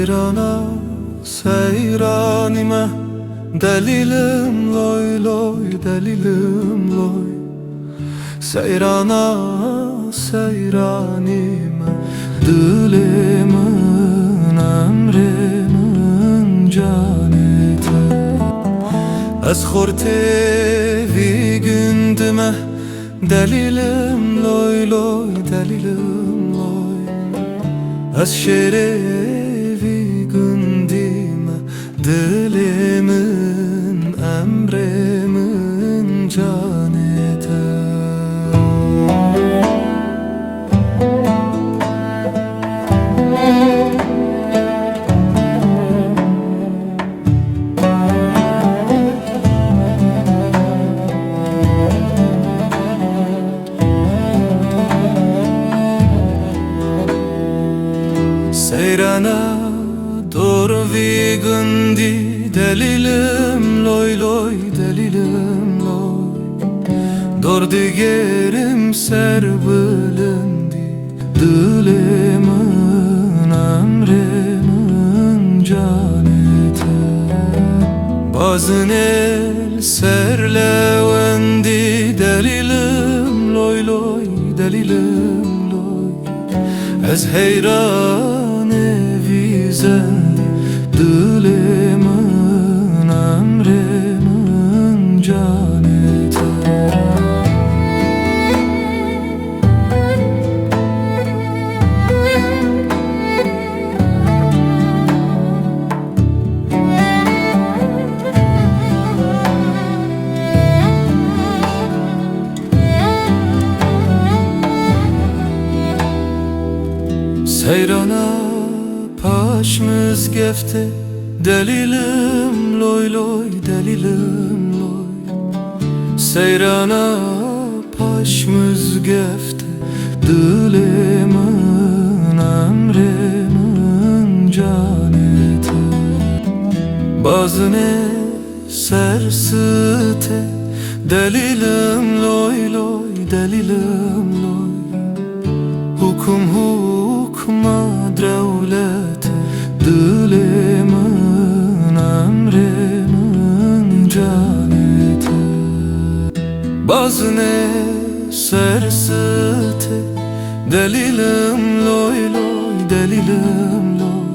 Seyrana seyranime, delilim loy loy, delilim loy. Seyrana seyranime, dilimin emrimin canete. Ez xortevi gündüme, delilim loy loy, delilim loy. Ez şerevi gündüme, dilimin emrimin canete. Seyrana doğru vi gündi, delilim loy loy, delilim loy. Dor digerim ser bilindi, dilimin emrimin canete. Bazın el serlevendi, delilim loy loy, delilim loy. Ez heyran evizendi, dilimin emrimin canete. Seyrana paşmız gefte, delilim loy loy, delilim loy. Seyrana paşmız gefte, dilimin emrimin canete. Bazını sersite, delilim loy loy, delilim loy. Hukma devlete, dilimin emrimin canete. Bazını sersite, delilim loy loy, delilim loy.